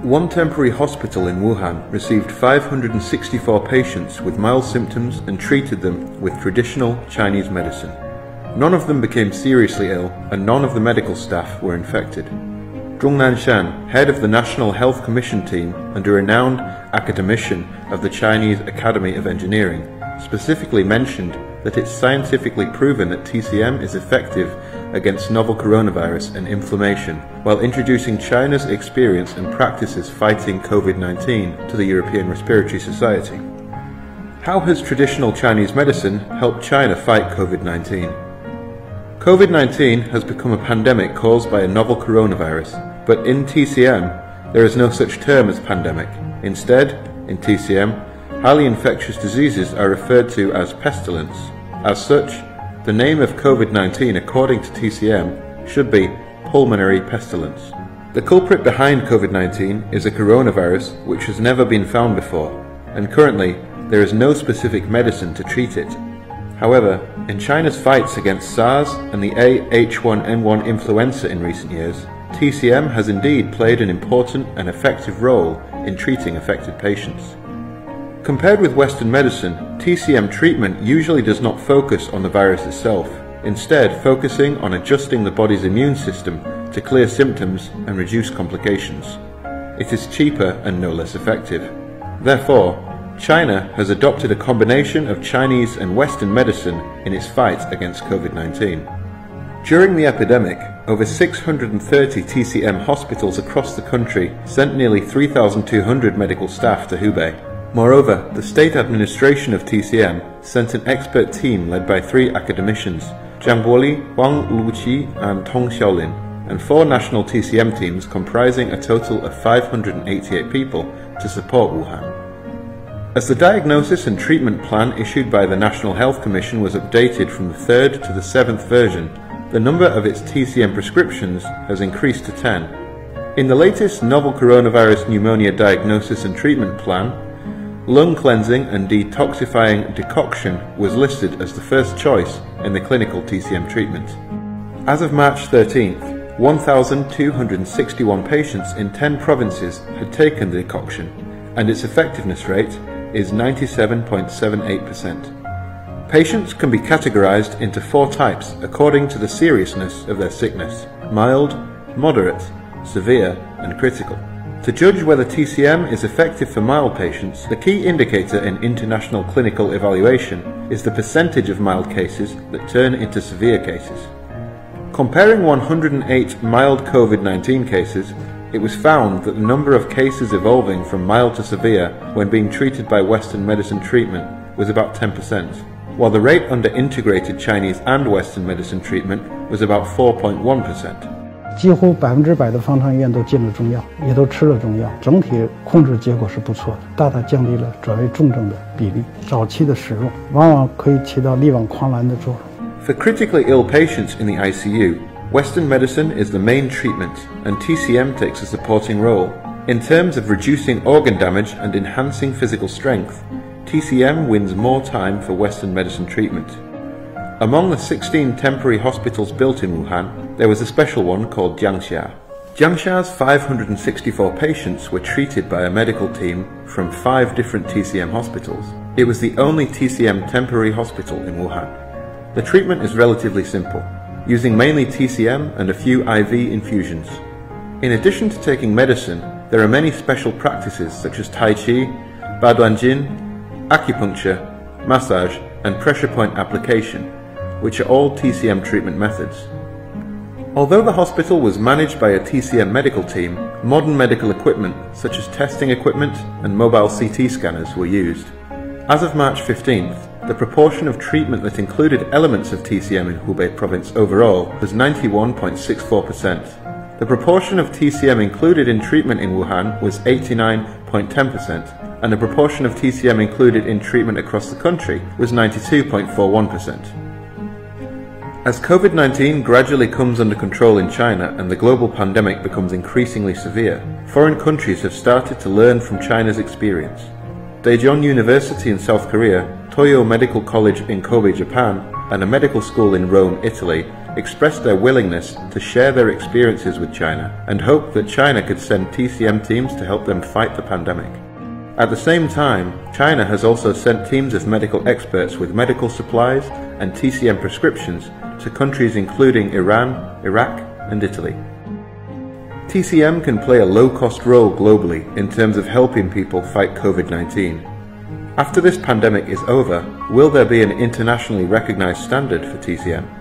One temporary hospital in Wuhan received 564 patients with mild symptoms and treated them with traditional Chinese medicine. None of them became seriously ill, and none of the medical staff were infected. Zhong Nanshan, head of the National Health Commission team and a renowned academician of the Chinese Academy of Engineering, specifically mentioned that it's scientifically proven that TCM is effective against novel coronavirus and inflammation, while introducing China's experience and practices fighting Covid-19 to the European Respiratory Society. How has traditional Chinese medicine helped China fight Covid-19? Covid-19 has become a pandemic caused by a novel coronavirus, but in TCM, there is no such term as pandemic. Instead, in TCM, highly infectious diseases are referred to as pestilence. As such, the name of Covid-19 according to TCM should be pulmonary pestilence. The culprit behind Covid-19 is a coronavirus which has never been found before, and currently there is no specific medicine to treat it. However, in China's fights against SARS and the H1N1 influenza in recent years, TCM has indeed played an important and effective role in treating affected patients. Compared with Western medicine, TCM treatment usually does not focus on the virus itself, instead focusing on adjusting the body's immune system to clear symptoms and reduce complications. It is cheaper and no less effective. Therefore, China has adopted a combination of Chinese and Western medicine in its fight against Covid-19. During the epidemic, over 630 TCM hospitals across the country sent nearly 3,200 medical staff to Hubei. Moreover, the state administration of TCM sent an expert team led by 3 academicians, Zhang Guoli, Wang Luqi and Tong Xiaolin, and 4 national TCM teams comprising a total of 588 people to support Wuhan. As the diagnosis and treatment plan issued by the National Health Commission was updated from the 3rd to the 7th version, the number of its TCM prescriptions has increased to 10. In the latest novel coronavirus pneumonia diagnosis and treatment plan, lung cleansing and detoxifying decoction was listed as the first choice in the clinical TCM treatment. As of March 13th, 1,261 patients in 10 provinces had taken the decoction, and its effectiveness rate is 97.78%. Patients can be categorized into 4 types according to the seriousness of their sickness: mild, moderate, severe, and critical. To judge whether TCM is effective for mild patients, the key indicator in international clinical evaluation is the percentage of mild cases that turn into severe cases. Comparing 108 mild Covid-19 cases, it was found that the number of cases evolving from mild to severe when being treated by Western medicine treatment was about 10%, while the rate under integrated Chinese and Western medicine treatment was about 4.1%. 几乎100%的方舱医院都进了中药，也都吃了中药，整体控制结果是不错的，大大降低了转为重症的比例。早期的使用往往可以起到力挽狂澜的作用。For critically ill patients in the ICU, Western medicine is the main treatment, and TCM takes a supporting role. In terms of reducing organ damage and enhancing physical strength, TCM wins more time for Western medicine treatment. Among the 16 temporary hospitals built in Wuhan, there was a special one called Jiangxia. Jiangxia's 564 patients were treated by a medical team from 5 different TCM hospitals. It was the only TCM temporary hospital in Wuhan. The treatment is relatively simple, using mainly TCM and a few IV infusions. In addition to taking medicine, there are many special practices such as Tai Chi, Baduanjin, acupuncture, massage, and pressure point application, which are all TCM treatment methods. Although the hospital was managed by a TCM medical team, modern medical equipment such as testing equipment and mobile CT scanners were used. As of March 15th, the proportion of treatment that included elements of TCM in Hubei province overall was 91.64%. The proportion of TCM included in treatment in Wuhan was 89.10%, and the proportion of TCM included in treatment across the country was 92.41%. As Covid-19 gradually comes under control in China and the global pandemic becomes increasingly severe, foreign countries have started to learn from China's experience. Daejeon University in South Korea, Toyo Medical College in Kobe, Japan, and a medical school in Rome, Italy expressed their willingness to share their experiences with China and hoped that China could send TCM teams to help them fight the pandemic. At the same time, China has also sent teams of medical experts with medical supplies and TCM prescriptions to countries including Iran, Iraq, and Italy. TCM can play a low-cost role globally in terms of helping people fight COVID-19. After this pandemic is over, will there be an internationally recognized standard for TCM?